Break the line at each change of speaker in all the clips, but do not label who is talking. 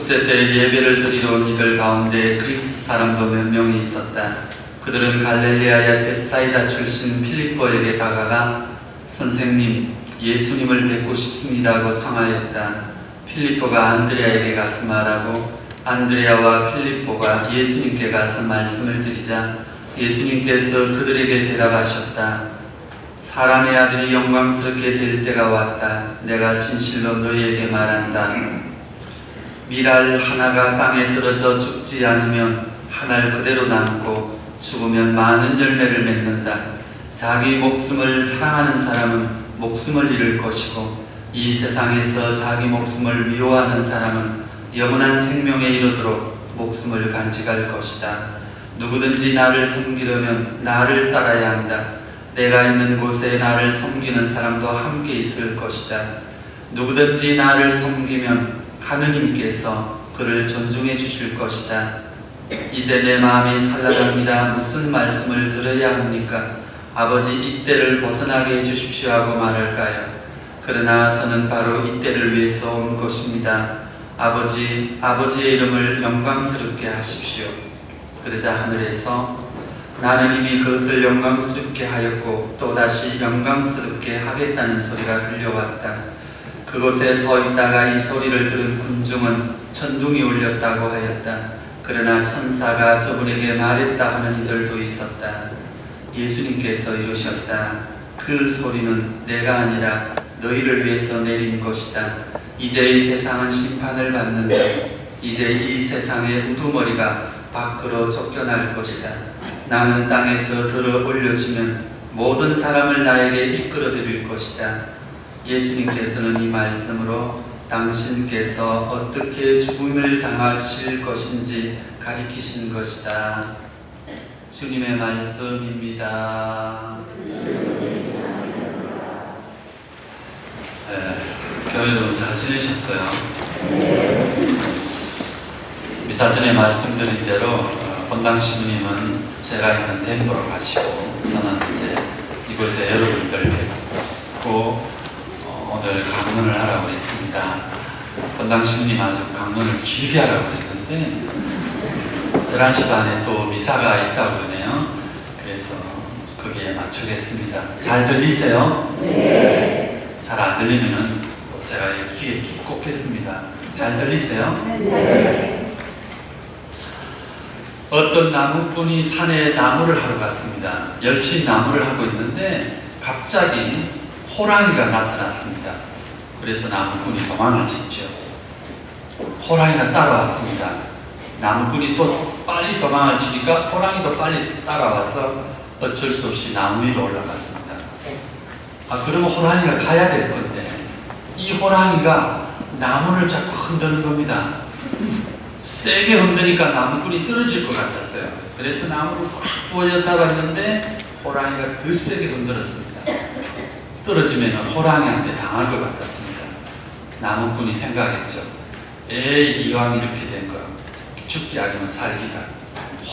축제 때 예배를 드리러 온 이들 가운데 그리스 사람도 몇 명이 있었다. 그들은 갈릴리아의 벳사이다 출신 필립보에게 다가가 선생님, 예수님을 뵙고 싶습니다고 청하였다. 필립보가 안드레아에게 가서 말하고 안드레아와 필립보가 예수님께 가서 말씀을 드리자 예수님께서 그들에게 대답하셨다. 사람의 아들이 영광스럽게 될 때가 왔다. 내가 진실로 너희에게 말한다. 밀알 하나가 땅에 떨어져 죽지 않으면 한 알 그대로 남고 죽으면 많은 열매를 맺는다. 자기 목숨을 사랑하는 사람은 목숨을 잃을 것이고 이 세상에서 자기 목숨을 미워하는 사람은 영원한 생명에 이르도록 목숨을 간직할 것이다. 누구든지 나를 섬기려면 나를 따라야 한다. 내가 있는 곳에 나를 섬기는 사람도 함께 있을 것이다. 누구든지 나를 섬기면 하느님께서 그를 존중해 주실 것이다. 이제 내 마음이 산란합니다. 무슨 말씀을 들어야 합니까? 아버지, 이때를 벗어나게 해주십시오 하고 말할까요? 그러나 저는 바로 이때를 위해서 온 것입니다. 아버지, 아버지의 이름을 영광스럽게 하십시오. 그러자 하늘에서 나는 이미 그것을 영광스럽게 하였고 또다시 영광스럽게 하겠다는 소리가 들려왔다. 그곳에 서 있다가 이 소리를 들은 군중은 천둥이 울렸다고 하였다. 그러나 천사가 저분에게 말했다 하는 이들도 있었다. 예수님께서 이르셨다. 그 소리는 내가 아니라 너희를 위해서 내린 것이다. 이제 이 세상은 심판을 받는다. 이제 이 세상의 우두머리가 밖으로 쫓겨날 것이다. 나는 땅에서 들어 올려지면 모든 사람을 나에게 이끌어 드릴 것이다. 예수님께서는 이 말씀으로 당신께서 어떻게 죽음을 당하실 것인지 가리키신 것이다. 주님의 말씀입니다. 교회 여러분 잘 지내셨어요? 미사 전에 말씀드린 대로 본당 신부님은 제가 있는 덴버로 가시고 저는 이제 이곳에 여러분들 뵙고 오늘 강론을 하라고 했습니다. 본당 신부님 아주 강론을 길게 하라고 했는데 11시 반에 또 미사가 있다고 그러네요. 그래서 거기에 맞추겠습니다. 잘 들리세요? 네. 잘 안 들리면은 제가 귀에 꽂겠습니다. 잘 들리세요? 네. 어떤 나무꾼이 산에 나무를 하러 갔습니다. 열심히 나무를 하고 있는데 갑자기 호랑이가 나타났습니다. 그래서 나무꾼이 도망을 쳤죠. 호랑이가 따라왔습니다. 나무꾼이 또 빨리 도망을 치니까 호랑이도 빨리 따라와서 어쩔 수 없이 나무 위로 올라갔습니다. 그러면 호랑이가 가야 될 건데 이 호랑이가 나무를 자꾸 흔드는 겁니다. 세게 흔드니까 나무꾼이 떨어질 것 같았어요. 그래서 나무를 확 부어져 잡았는데 호랑이가 더 세게 흔들었습니다. 떨어지면 호랑이한테 당할 것 같았습니다. 나무꾼이 생각했죠. 에이, 이왕 이렇게 된 거 죽지 않으면 살기다.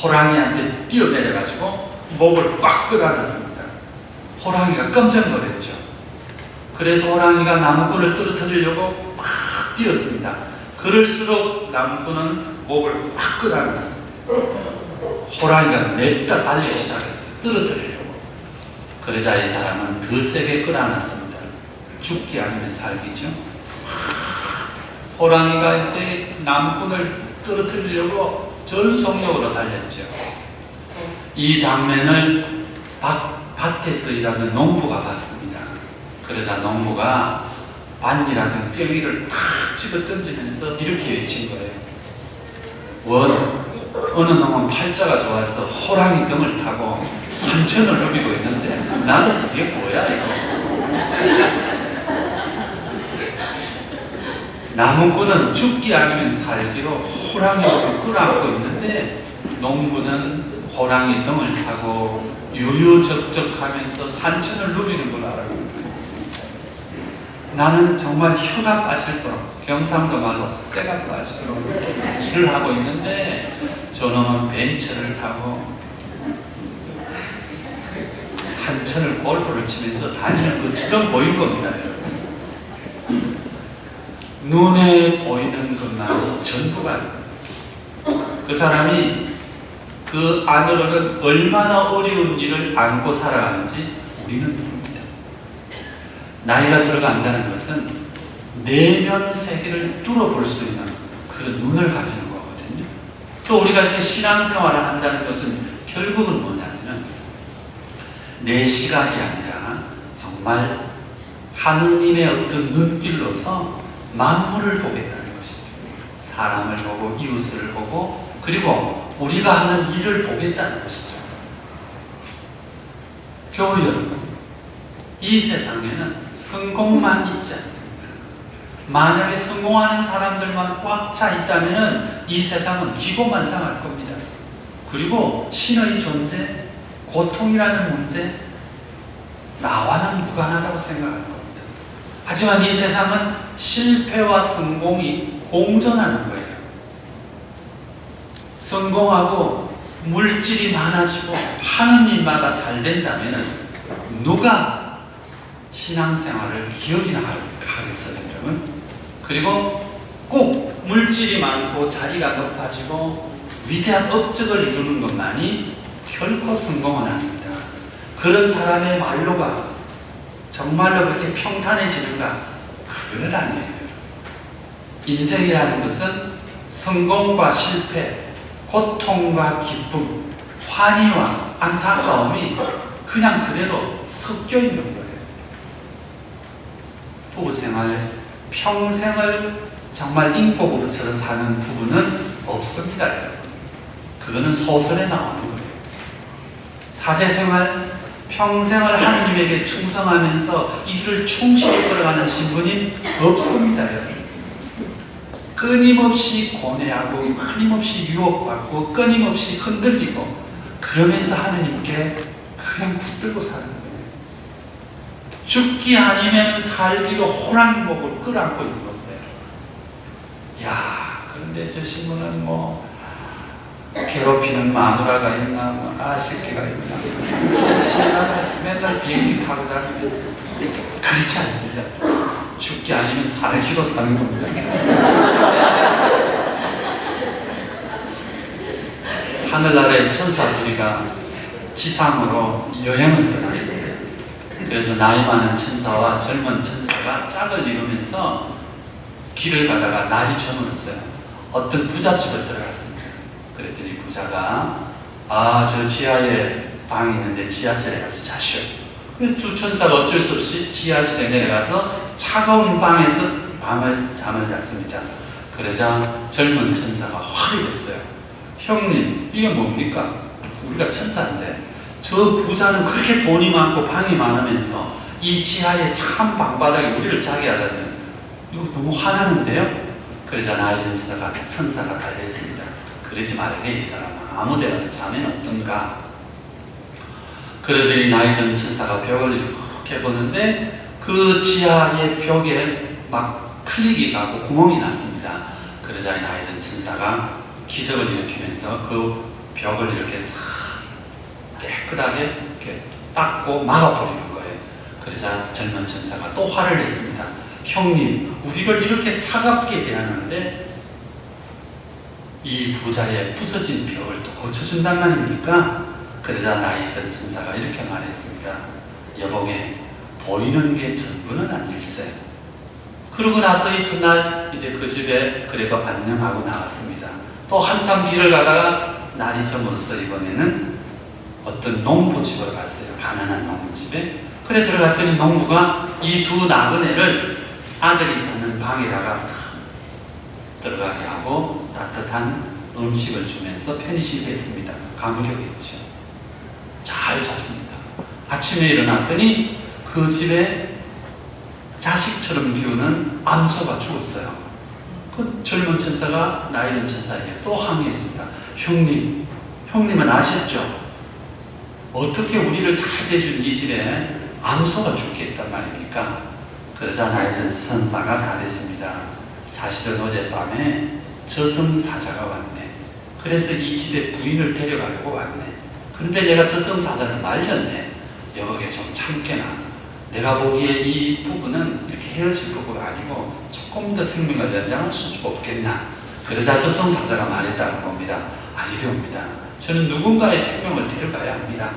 호랑이한테 뛰어내려가지고 목을 꽉 끌어안았습니다. 호랑이가 깜짝 놀랐죠. 그래서 호랑이가 나무꾼을 떨어뜨리려고 막 뛰었습니다. 그럴수록 나무꾼은 목을 꽉 끌어안았습니다. 호랑이가 냅다 달리기 시작했어요. 떨어뜨리려고. 그러자 이 사람은 더 세게 끌어안았습니다. 죽기 아니면 살기죠. 호랑이가 이제 나무꾼을 떨어뜨리려고 전속력으로 달렸죠. 이 장면을 밭에서 일하는 농부가 봤습니다. 그러자 농부가 반이라든 뼈기를 탁 집어 던지면서 이렇게 외친 거예요. 어느 놈은 팔자가 좋아서 호랑이 등을 타고 산천을 누비고 있는데 나는 이게 뭐야 이거. 나무꾼은 죽기 아니면 살기로 호랑이를 끌어안고 있는데 농부는 호랑이 등을 타고 유유적적하면서 산천을 누비는 걸 알아요. 나는 정말 혀가 빠질도록, 경상도 말로 쇠가 빠지도록 일을 하고 있는데 저놈은 벤츠를 타고 산천을 골프를 치면서 다니는 것처럼 보인 겁니다. 눈에 보이는 것만이 전부가 아닙니다. 그 사람이 그 안으로는 얼마나 어려운 일을 안고 살아가는지 우리는 모릅니다. 나이가 들어간다는 것은 내면 세계를 뚫어볼 수 있는 그런 눈을 가지는 거거든요. 또 우리가 이렇게 신앙생활을 한다는 것은 결국은 뭐냐면 내 시각이 아니라 정말 하느님의 어떤 눈길로서 만물을 보겠다는 것이죠. 사람을 보고 이웃을 보고 그리고 우리가 하는 일을 보겠다는 것이죠. 교우 여러분, 이 세상에는 성공만 있지 않습니다. 만약에 성공하는 사람들만 꽉 차 있다면 이 세상은 기고만장할 겁니다. 그리고 신의 존재, 고통이라는 문제, 나와는 무관하다고 생각할 겁니다. 하지만 이 세상은 실패와 성공이 공존하는 거예요. 성공하고 물질이 많아지고 하는 일마다 잘 된다면 누가 신앙생활을 기억이나 하겠어요, 여러분? 그리고 꼭 물질이 많고 자리가 높아지고 위대한 업적을 이루는 것만이 결코 성공은 아닙니다. 그런 사람의 말로가 정말로 그렇게 평탄해지는가? 그건 아니에요. 인생이라는 것은 성공과 실패, 고통과 기쁨, 환희와 안타까움이 그냥 그대로 섞여 있는 거예요. 부부생활, 평생을 정말 인고부부처럼 사는 부부는 없습니다. 그거는 소설에 나오는 거예요. 사제생활, 평생을 하느님에게 충성하면서 이를 충실히 걸어가는 신부님 없습니다. 끊임없이 고뇌하고 끊임없이 유혹받고 끊임없이 흔들리고 그러면서 하느님께 그냥 붙들고 사는 거예요. 죽기 아니면 살기도 호랑이목을 끌어안고 있는 건데, 야, 그런데 저 신부는 뭐 괴롭히는 마누라가 있나, 뭐 아새끼가 있나, 진짜 시원하다. 맨날 비행기 타고 다니면서. 그렇지 않습니다. 죽기 아니면 살기로 사는 겁니다. 하늘나라의 천사 둘이가 지상으로 여행을 떠났습니다. 그래서 나이 많은 천사와 젊은 천사가 짝을 이루면서 길을 가다가 날이 저물었어요. 어떤 부잣집을 들어갔습니다. 그랬더니 부자가 저 지하에 방이 있는데 지하실에 가서 자시오. 두 천사가 어쩔 수 없이 지하실에 내려가서 차가운 방에서 잠을 잤습니다. 그러자 젊은 천사가 화를 냈어요. 형님, 이게 뭡니까? 우리가 천사인데 저 부자는 그렇게 돈이 많고 방이 많으면서 이 지하에 참 방바닥에 우리를 자게 하다니 이거 너무 화나는데요? 그러자 나의 천사가 달랬습니다. 그러지 말래, 이 사람아. 아무 데라도 자면 어떤가? 그러더니 나의 천사가 벽을 이렇게 보는데 그 지하의 벽에 막 클릭이 가고 구멍이 났습니다. 그러자 나의 천사가 기적을 일으키면서 그 벽을 이렇게 싹 깨끗하게 이렇게 닦고 막아버리는 거예요. 그러자 젊은 천사가 또 화를 냈습니다. 형님, 우리를 이렇게 차갑게 대하는데 이 부자의 부서진 벽을 또 고쳐준단 말입니까? 그러자 나이 든 천사가 이렇게 말했습니다. 여보게, 보이는 게 전부는 아닐세. 그러고 나서 이튿날 이제 그 집에 그래도 안녕하고 나왔습니다. 또 한참 길을 가다가 날이 저물어서 이번에는 어떤 농부집으로 갔어요. 가난한 농부집에. 그래 들어갔더니 농부가 이 두 나그네를 아들이 사는 방에다가 들어가게 하고 따뜻한 음식을 주면서 편식을 했습니다. 감격했죠. 잘 잤습니다. 아침에 일어났더니 그 집에 자식처럼 키우는 암소가 죽었어요. 그 젊은 천사가 나이 든 천사에게 또 항의했습니다. 형님은 아셨죠? 어떻게 우리를 잘 대준 이 집에 암소가 죽겠단 말입니까? 그러자 나이 든 천사가 답했습니다. 사실은 어젯밤에 저승사자가 왔네. 그래서 이 집에 부인을 데려가려고 왔네. 그런데 내가 저승사자를 말렸네. 여보게 좀 참게나. 내가 보기에 이 부부는 이렇게 헤어질 부부가 아니고 조금 더 생명을 연장할 수 없겠나. 그러자 저승사자가 말했다는 겁니다. 아니렵니다. 저는 누군가의 생명을 데려가야 합니다.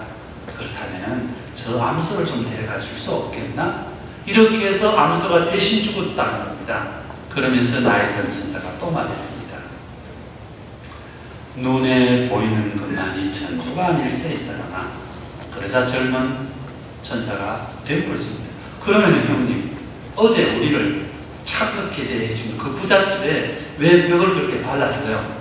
그렇다면 저 암소를 좀 데려가 줄 수 없겠나? 이렇게 해서 암소가 대신 죽었다는 겁니다. 그러면서 나에 든 천사가 또 말했습니다. 눈에 보이는 것만이 전부가 아닐세 이 사람아. 그러자 젊은 천사가 되물었습니다. 그러면 형님, 어제 우리를 차갑게 대해준 그 부잣집에 왜 벽을 그렇게 발랐어요?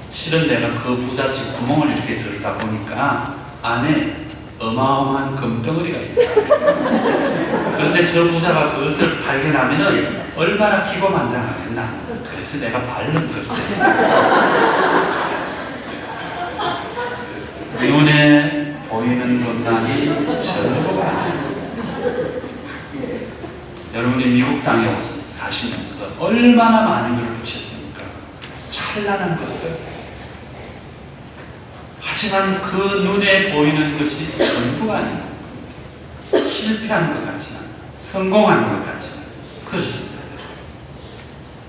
실은 내가 그 부잣집 구멍을 이렇게 들다 보니까 안에 어마어마한 금덩어리가 있다. 그런데 저 부자가 그것을 발견하면 얼마나 기고만장하겠나. 그래서 내가 바른 것을 눈에 보이는 것만이 전부가 아니에요. 여러분이 미국 땅에 오셔서 사시면서 얼마나 많은 걸 보셨습니까? 찬란한 것들. 하지만 그 눈에 보이는 것이 전부가 아니에요. 실패한 것 같지만, 성공한 것 같지만 그렇습니다.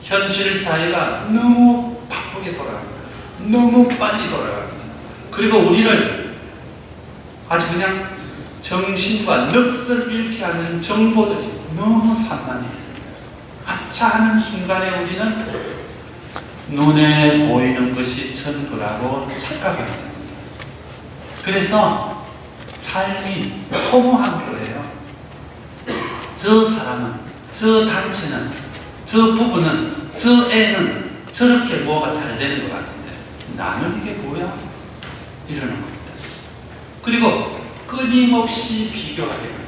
현실 사회가 너무 바쁘게 돌아갑니다. 너무 빨리 돌아갑니다. 그리고 우리를 아주 그냥 정신과 넋을 잃게 하는 정보들이 너무 산만해 있습니다. 아차 하는 순간에 우리는 눈에 보이는 것이 전부라고 착각하게 됩니다. 그래서 삶이 허무한 거예요. 저 사람은, 저 단체는, 저 부부는, 저 애는 저렇게 뭐가 잘 되는 것 같은데 나는 이게 뭐야? 이러는 겁니다. 그리고 끊임없이 비교하게 됩니다.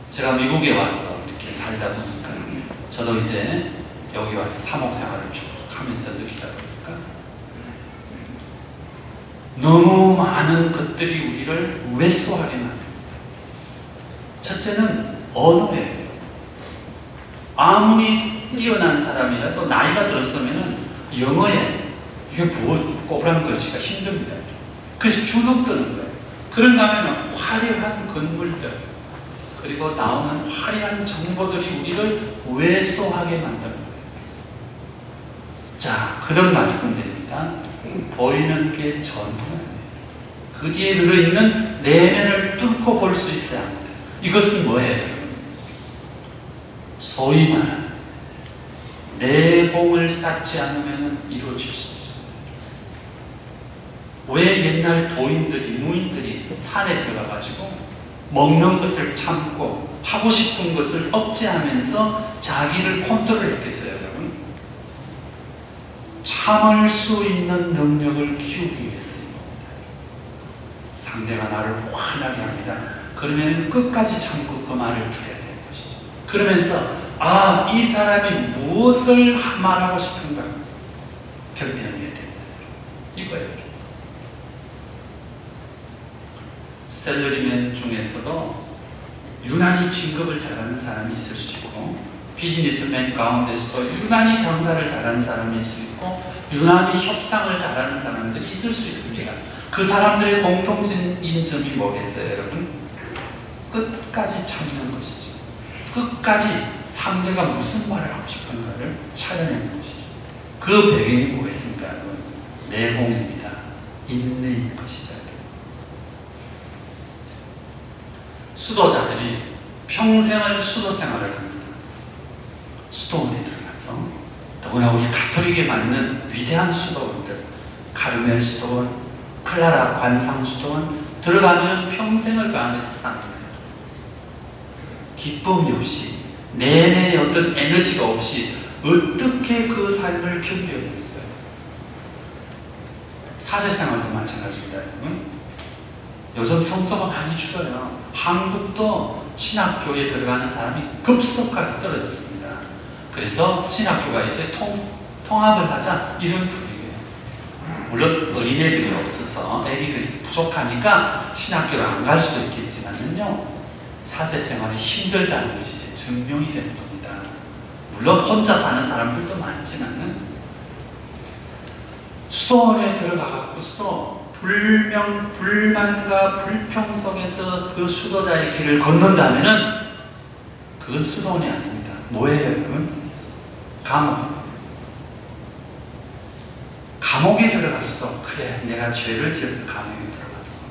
제가 미국에 와서 이렇게 살다 보니까 저도 이제 여기 와서 사목 생활을 쭉 하면서 느끼다 보니까 너무 많은 것들이 우리를 왜소하게 만듭니다. 첫째는 언어예요. 아무리 뛰어난 사람이라도 나이가 들었으면 영어에 이게 뭐 꼬부랑 것이가 힘듭니다. 그래서 주눅드는 거예요. 그런가 하면 화려한 건물들 그리고 나오는 화려한 정보들이 우리를 왜소하게 만듭니다. 자, 그런 말씀드립니다. 보이는 게 전부가 아니에요. 그 뒤에 들어있는 내면을 뚫고 볼 수 있어야 합니다. 이것은 뭐예요? 소위 말하는 내공을 쌓지 않으면 이루어질 수 없습니다. 왜 옛날 도인들이, 무인들이 산에 들어가가지고 먹는 것을 참고 하고 싶은 것을 억제하면서 자기를 컨트롤했겠어요, 여러분? 참을 수 있는 능력을 키우기 위해서입니다. 상대가 나를 화나게 합니다. 그러면 끝까지 참고 그 말을 들어야 되는 것이죠. 그러면서 이 사람이 무엇을 말하고 싶은가 결정해야 됩니다. 이거예요. 셀러리맨 중에서도 유난히 진급을 잘하는 사람이 있을 수 있고 비즈니스맨 가운데서도 유난히 장사를 잘하는 사람이 있을 수 있고 유난히 협상을 잘하는 사람들이 있을 수 있습니다. 그 사람들의 공통적인 점이 뭐겠어요, 여러분? 끝까지 참는 것이죠. 끝까지 상대가 무슨 말을 하고 싶은가를 찾아내는 것이죠. 그 배경이 뭐겠습니까, 여러분? 내공입니다. 인내인 것이죠. 수도자들이 평생을 수도 생활을 합니다. 수도원에 들어가서 더구나 우리 가톨릭에 맞는 위대한 수도원들, 카르멜 수도원, 클라라 관상 수도원 들어가면 평생을 그 안에서 삽니다. 기쁨이 없이 내면의 어떤 에너지가 없이 어떻게 그 삶을 견뎌내겠어요? 사제생활도 마찬가지입니다. 요즘 성소가 많이 줄어요. 한국도 신학교에 들어가는 사람이 급속하게 떨어졌습니다. 그래서 신학교가 이제 통합을 하자 이런 분위기예요. 물론 어린애들이 없어서 애기들이 부족하니까 신학교를 안 갈 수도 있겠지만요, 사제생활이 힘들다는 것이 이제 증명이 되는 겁니다. 물론 혼자 사는 사람들도 많지만은 수도원에 들어가갖고서도 불만과 불평 속에서 그 수도자의 길을 걷는다면은 그건 수도원이 아닙니다. 뭐예요, 여러분? 감옥. 감옥에 들어갔어도 그래, 내가 죄를 지어서 감옥에 들어갔어.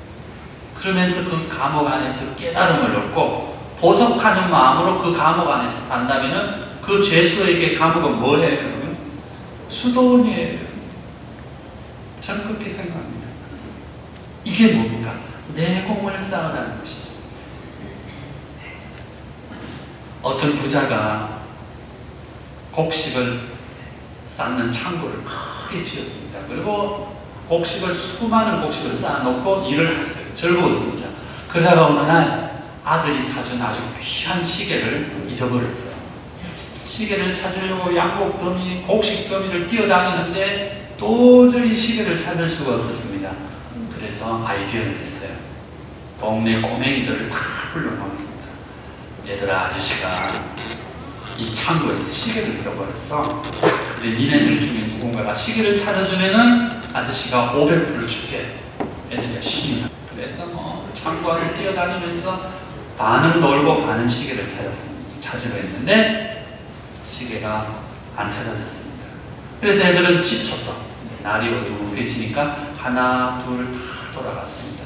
그러면서 그 감옥 안에서 깨달음을 얻고 보석하는 마음으로 그 감옥 안에서 산다면은 그 죄수에게 감옥은 뭐예요, 여러분? 수도원이에요. 저는 그렇게 생각합니다. 이게 뭡니까? 내공을 쌓으라는 것이죠. 어떤 부자가 곡식을 쌓는 창고를 크게 지었습니다. 그리고 수많은 곡식을 쌓아놓고 일을 했어요. 즐거웠습니다. 그러다가 어느 날 아들이 사준 아주 귀한 시계를 잊어버렸어요. 시계를 찾으려고 양복 더미, 곡식 더미를 뛰어다니는데 도저히 시계를 찾을 수가 없었습니다. 그래서 아이디어를 냈어요. 동네 꼬맹이들을 다 불러놓았습니다. 얘들아, 아저씨가 이 창고에서 시계를 잃어버렸어. 근데 니네들 중에 누군가가 시계를 찾아주면은 아저씨가 500불을 줄게. 애들이 신이 나. 그래서 창고 안을 뛰어다니면서 반은 돌고 반은 시계를 찾으려 했는데 시계가 안 찾아졌습니다. 그래서 애들은 지쳐서 날이 어두워지니까 하나 둘 다 돌아갔습니다.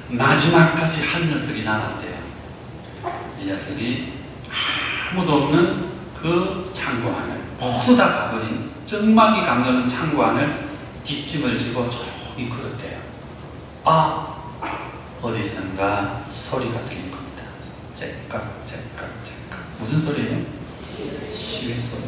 마지막까지 한 녀석이 남았대요. 이 녀석이 아무도 없는 그 창고 안을, 모두 다 가버린 정막이 감도는 창고 안을 뒷짐을 지고 조용히 걸었대요. 아, 어디선가 소리가 들린 겁니다. 째깍 째깍 째깍. 무슨 소리예요? 시계 소리.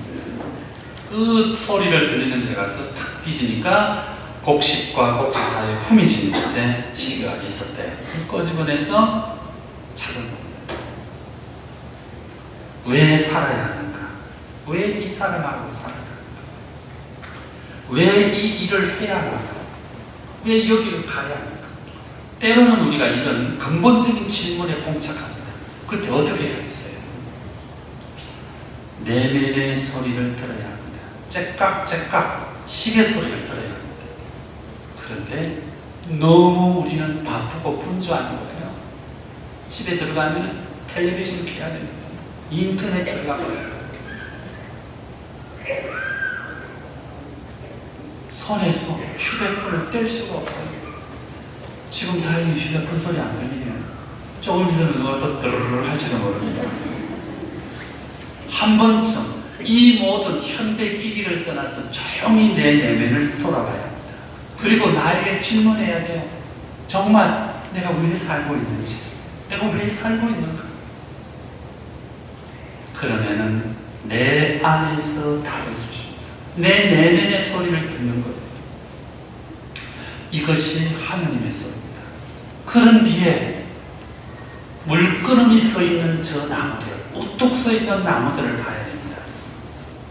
그 소리를 들리는 데 가서 탁 뒤지니까 곡식과 곡식 사이에 후미진 곳에 시계가 있었대요. 꺼집어내서 찾은 겁니다. 왜 살아야 하는가? 왜 이 사람하고 살아야 하는가? 왜 이 일을 해야 하는가? 왜 여기를 가야 하는가? 때로는 우리가 이런 근본적인 질문에 봉착합니다. 그때 어떻게 해야겠어요? 내면의 소리를 들어야 합니다. 째깍째깍 시계 소리를 들어야 합니다. 그런데 너무 우리는 바쁘고 분주한 거예요. 집에 들어가면 텔레비전 켜야 됩니다. 인터넷 들어가면 손에서 휴대폰을 뗄 수가 없어요. 지금 다행히 휴대폰 소리 안 들리네요. 조금 있으면 누가 또 드르르 할지도 모릅니다. 한 번쯤 이 모든 현대 기기를 떠나서 조용히 내 내면을 돌아봐야 합니다. 그리고 나에게 질문해야 돼요. 정말 내가 왜 살고 있는지, 내가 왜 살고 있는가? 그러면은 내 안에서 답을 주십니다. 내 내면의 소리를 듣는 거예요. 이것이 하느님의 소리입니다. 그런 뒤에 물끄러미 서 있는 저 나무들, 우뚝 서 있는 나무들을 봐야 됩니다.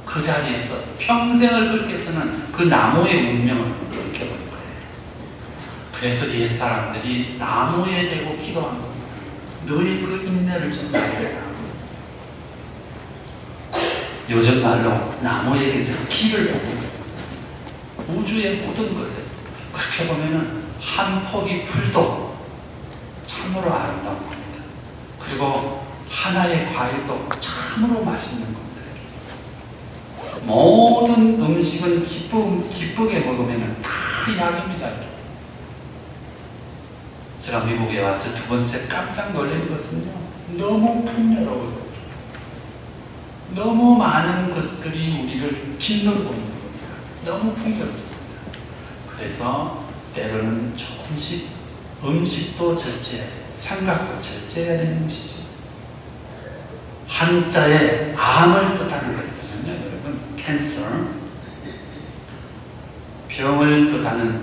그 자리에서 평생을 그렇게 서는 그 나무의 운명을 그렇게 볼 거예요. 그래서 옛 사람들이 나무에 대고 기도한 겁니다. 너의 그 인내를 좀 나에게. 요즘 말로 나무에게서 길을 보는 거예요. 우주의 모든 것에서 그렇게 보면은 한 포기 풀도 참으로 아름다운 겁니다. 그리고 하나의 과일도 참으로 맛있는 겁니다. 모든 음식은 기쁘게 먹으면 다 약입니다. 제가 미국에 와서 두 번째 깜짝 놀란 것은요, 너무 풍요로워요. 너무 많은 것들이 우리를 짓누르고 있는 겁니다. 너무 풍요롭습니다. 그래서 때로는 조금씩 음식도 절제해야 돼요. 생각도 절제해야 되는 것이죠. 한자에 암을 뜻하는 거 있잖아요. 여러분, 캔서. 병을 뜻하는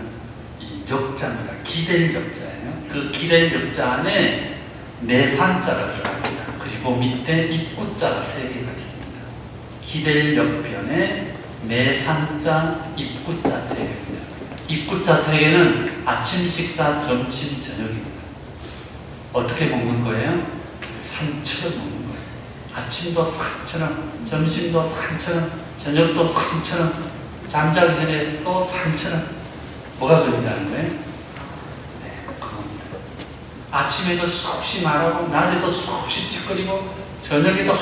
이 역자입니다. 기댈 역자예요. 그 기댈 역자 안에 내산자가 들어갑니다. 그리고 밑에 입구자가 3개가 있습니다. 기댈 역변에 내산자, 입구자 3개입니다. 입구자 3개는 아침 식사, 점심, 저녁입니다. 어떻게 먹는 거예요? 산처럼 먹는 거예요. 아침도 산처럼, 점심도 산처럼, 저녁도 산처럼, 잠자기 전에 또 산처럼. 뭐가 걸린다는 거예요? 네, 그겁니다. 아침에도 수없이 말하고 낮에도 수없이 찌꺼리고 저녁에도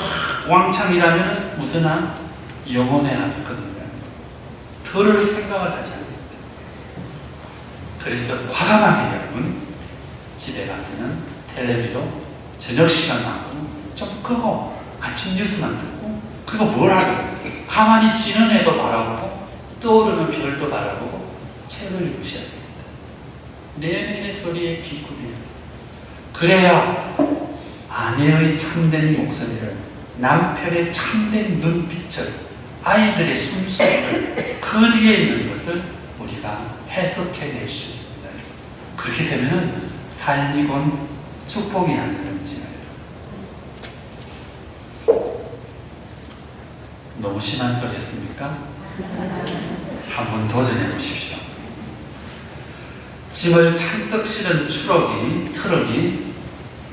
왕창 일하면 무슨 영혼의 안이 끊는다는 거예요. 별을 생각을 하지 않습니다. 그래서 과감하게 여러분 집에 가서는 텔레비도 저녁 시간만큼 좀 끄고 아침 뉴스만 듣고 그리고 뭘 하고 가만히 지는 애도 바라보고 떠오르는 별도 바라보고 책을 읽으셔야 됩니다. 내면의 소리에 귀 기울여야 됩니다. 그래야 아내의 참된 목소리를, 남편의 참된 눈빛을, 아이들의 숨소리를, 그 뒤에 있는 것을 우리가 해석해낼 수 있습니다. 그렇게 되면 삶이 곧 축복이 아니든지. 너무 심한 소리였습니까? 한번 도전해 보십시오. 짐을 잔뜩 실은 트럭이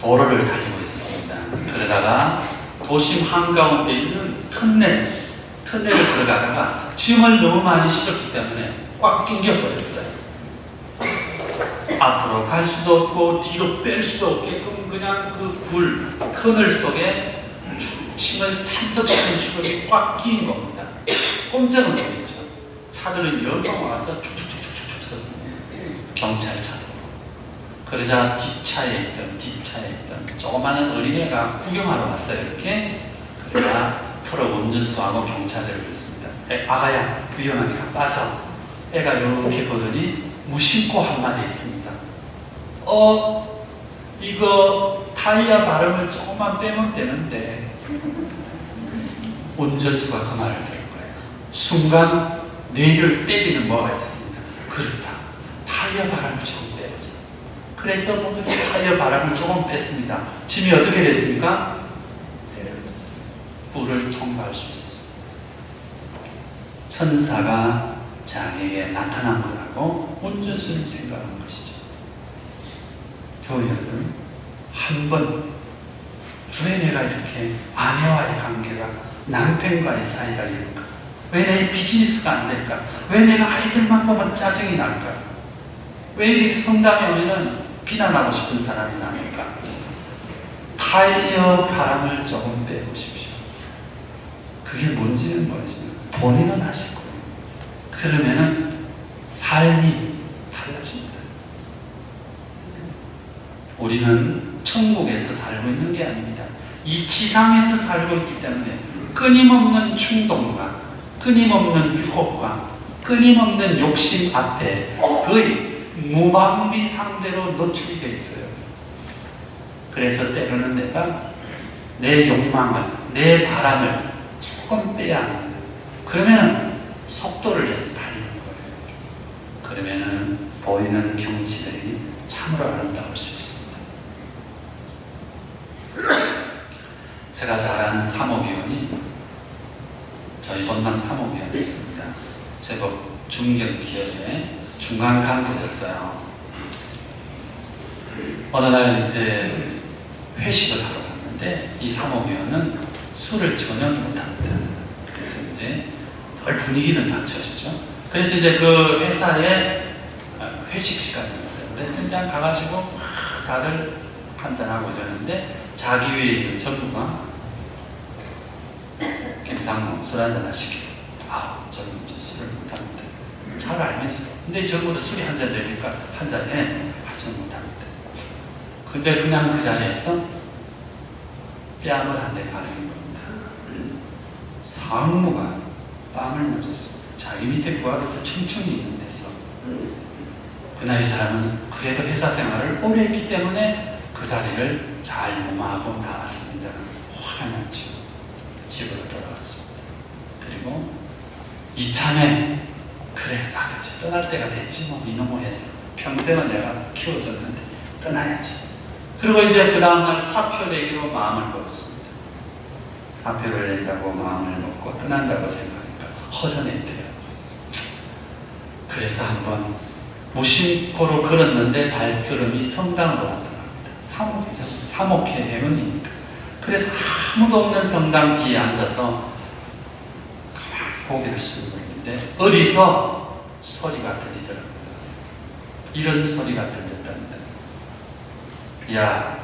도로를 달리고 있었습니다. 그러다가 도심 한가운데 있는 터널을 들어가다가 짐을 너무 많이 실었기 때문에 꽉 낑겨버렸어요. 앞으로 갈 수도 없고 뒤로 뺄 수도 없게끔 그냥 그 터널 속에 짐을 잔뜩 실은 트럭이 꽉 끼인 겁니다. 꼼짝은 못했죠. 차들은 여러 와서 쭉쭉쭉쭉쭉 섰습니다. 경찰차도. 그러자 뒷차에 있던 조그마한 어린애가 구경하러 왔어요. 이렇게. 그러자 트럭 운전수하고 경찰들을 그랬습니다. 아가야, 위험하니까 빠져. 애가 이렇게 보더니 무심코 한마디 했습니다. 이거 타이어 바람을 조금만 빼면 되는데. 운전수가 그 말을 들은 거예요. 순간 뇌를 때리는 뭐가 있었습니다. 그렇다. 타이어 바람을 조금 빼보자. 그래서 모두 타이어 바람을 조금 뺐습니다. 짐이 어떻게 됐습니까? 내려졌습니다. 불을 통과할 수 있었습니다. 천사가 자기에게 나타난 거라고 운전수는 생각한 것이죠. 교회 여러분, 한번 왜 내가 이렇게 아내와의 관계가, 남편과의 사이가 이럴까? 왜 내 비즈니스가 안 될까? 왜 내가 아이들만 보면 짜증이 날까? 왜 이렇게 성당에 오면은 비난하고 싶은 사람이 나니까? 타이어 바람을 조금 빼보십시오. 그게 뭔지는 모르지만 본인은 아실 거예요. 그러면은 삶이 달라집니다. 우리는 천국에서 살고 있는 게 아닙니다. 이 지상에서 살고 있기 때문에 끊임없는 충동과 끊임없는 유혹과 끊임없는 욕심 앞에 거의 무방비 상대로 노출이 되어 있어요. 그래서 때로는 내가 내 욕망을, 내 바람을 조금 빼야 합니다. 그러면 속도를 내서 달리는 거예요. 그러면 보이는 경치들이 참으로 아름다울 수 있습니다. 제가 잘 아는 사모교원이 저희 본당 사모교원이 있습니다. 제법 중견 기업의 중간 간부였어요. 어느 날 이제 회식을 하러 갔는데 이 사모교원은 술을 전혀 못합니다. 그래서 이제 늘 분위기는 갖춰주죠. 그래서 이제 그 회사에 회식 시간이 있어요. 그래서 그냥 가가지고 다들 한잔하고 이러는데 자기 위에 있는 전무가 김상무 술 한잔 하시길. 저는 이제 술을 못합니다. 잘 알면서. 근데 전무도 술이 한 잔 되니까 한 잔에 저는 못합니다. 근데 그냥 그 자리에서 뺨을 한 대 가르는 겁니다. 상무가 뺨을 맞았습니다. 자기 밑에 부하들도 청청이 있는 데서. 그날 이 사람은 그래도 회사 생활을 오래 했기 때문에 그 자리를 잘 무마하고 나왔습니다. 화가 났죠. 집으로 돌아왔습니다. 그리고 이참에 그래 나도 이제 떠날 때가 됐지 뭐 이놈을 해서 평생은 내가 키워줬는데 떠나야지. 그리고 이제 그 다음날 사표 내기로 마음을 먹었습니다. 사표를 낸다고 마음을 먹고 떠난다고 생각하니까 허전했대요. 그래서 한번 무심코로 걸었는데 발걸음이 성당으로 가더랍니다. 사목회 회원이니까. 그래서 아무도 없는 성당 뒤에 앉아서 가만히 고개를 숙이고 있는데 어디서 소리가 들리더라고요. 이런 소리가 들렸답니다. 야,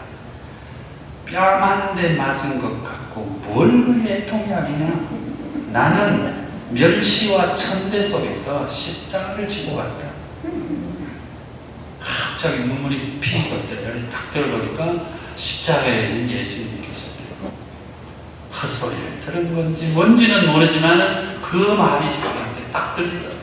뺨 한 대 맞은 것 같고 뭘 그리 애통해하느냐? 나는 멸시와 천대 속에서 십자가를 지고 갔다. 갑자기 눈물이 핑 떴대요. 그래서 딱 들어보니까 십자가에 있는 예수님이 계시더라고요. 헛소리를 들은 건지 뭔지는 모르지만 그 말이 저한테 딱 들리더라고요.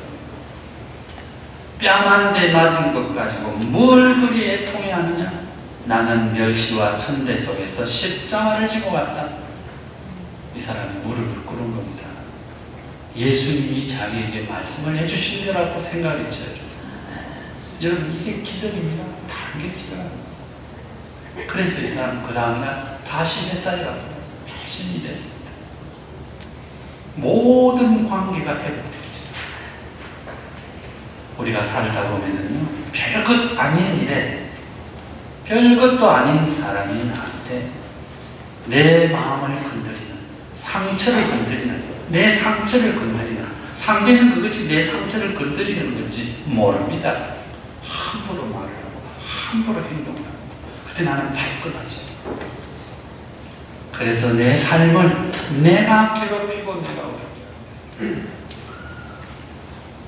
뺨 한 대 맞은 것 가지고 뭘 그리 애통해하느냐? 나는 멸시와 천대 속에서 십자가를 지고 갔다. 이 사람이 무릎을 꿇은 겁니다. 예수님이 자기에게 말씀을 해주신 거라고 생각해 줘요. 여러분, 이게 기적입니다. 다른 게 기적입니다. 그래서 이 사람 그 다음날 다시 회사에 갔어요. 배신이 됐습니다. 모든 관계가 회복됐죠. 우리가 살다 보면은요, 별것 아닌 일에 별것도 아닌 사람이 나한테 내 마음을 건드리는, 상처를 건드리는, 내 상처를 건드리는, 상대는 그것이 내 상처를 건드리는 건지 모릅니다. 함부로 말을 하고 함부로 행동을 하고, 그때 나는 발끈하지. 그래서 내 삶을 내가 괴롭히고 내가 어떻게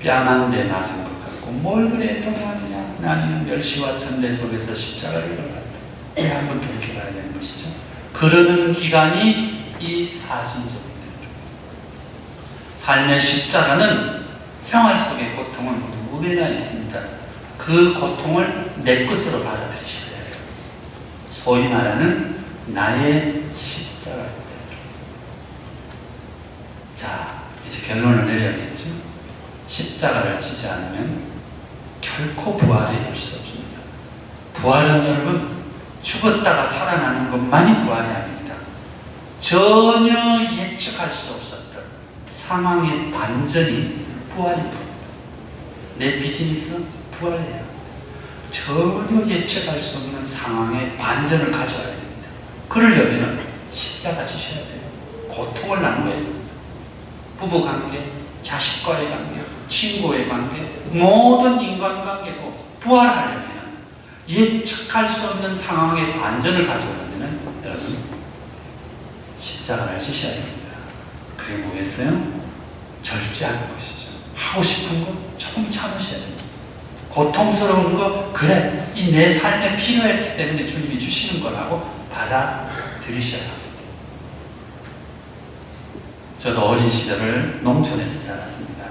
뺨 한 대 맞은 것 같고 뭘 그래 애통하느냐? 나는 멸시와 천대 속에서 십자가를 걸었다. 한번 돌이켜봐야 되는 것이죠. 그러는 기간이 이 사순절입니다. 삶의 십자가는 생활 속의 고통은 무배나 있습니다. 그 고통을 내 것으로 받아들이셔야 해요. 소위 말하는 나의 십자가입니다. 자, 이제 결론을 내려야겠죠. 십자가를 지지 않으면 결코 부활에 이를 수 없습니다. 부활은 여러분, 죽었다가 살아나는 것만이 부활이 아닙니다. 전혀 예측할 수 없었던 상황의 반전이 부활입니다. 내 비즈니스 부활해야 전혀 예측할 수 없는 상황의 반전을 가져야 됩니다. 그러려면 십자가 지셔야 돼요. 고통을 나눠야 됩니다. 부부관계, 자식과의 관계, 친구의 관계, 모든 인간관계도 부활하려면 예측할 수 없는 상황의 반전을 가져오려면 여러분 십자가를 지셔야 됩니다. 그게 뭐겠어요? 절제하는 것이죠. 하고 싶은 거 조금 참으셔야 됩니다. 고통스러운 거, 그래, 이 내 삶에 필요했기 때문에 주님이 주시는 거라고 받아들이셔야 합니다. 저도 어린 시절을 농촌에서 살았습니다.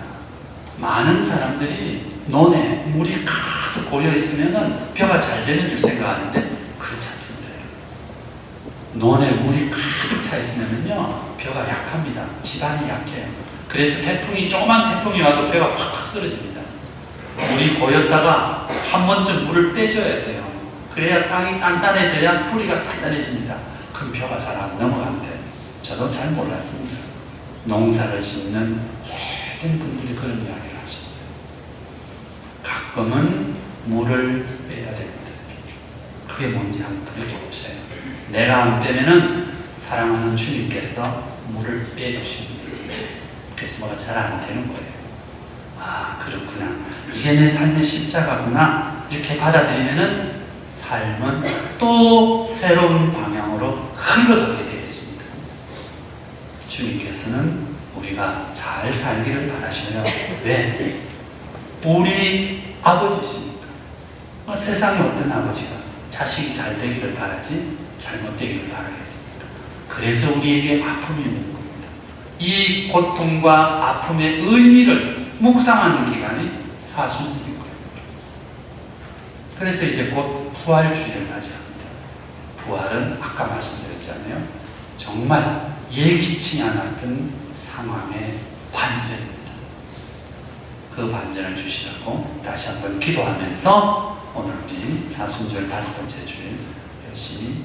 많은 사람들이 논에 물이 가득 고여 있으면 벼가 잘 되는 줄 생각하는데 그렇지 않습니다. 논에 물이 가득 차 있으면요, 벼가 약합니다. 지단이 약해요. 그래서 조그만 태풍이 와도 벼가 팍팍 쓰러집니다. 물이 고였다가 한 번쯤 물을 빼줘야 돼요. 그래야 땅이 단단해져야 뿌리가 단단해집니다. 그럼 벼가 잘 안 넘어간대요. 저도 잘 몰랐습니다. 농사를 짓는 오랜 분들이 그런 이야기를 하셨어요. 가끔은 물을 빼야 됩니다. 그게 뭔지 한번 돌이켜보세요. 내가 안 빼면은 사랑하는 주님께서 물을 빼주십니다. 그래서 뭐가 잘 안 되는 거예요. 아, 그렇구나. 이게 내 삶의 십자가구나. 이렇게 받아들이면은 삶은 또 새로운 방향으로 흘러가게 되겠습니다. 주님께서는 우리가 잘 살기를 바라셔요. 왜? 우리 아버지시니까. 세상에 어떤 아버지가 자식이 잘 되기를 바라지 잘못되기를 바라겠습니까? 그래서 우리에게 아픔이 있는 겁니다. 이 고통과 아픔의 의미를 묵상하는 기간이 사순절인 거예요. 그래서 이제 곧 부활주의를 맞이합니다. 부활은 아까 말씀드렸잖아요. 정말 예기치 않았던 상황의 반전입니다. 그 반전을 주시라고 다시 한번 기도하면서 오늘 우리 사순절 5번째 주일 열심히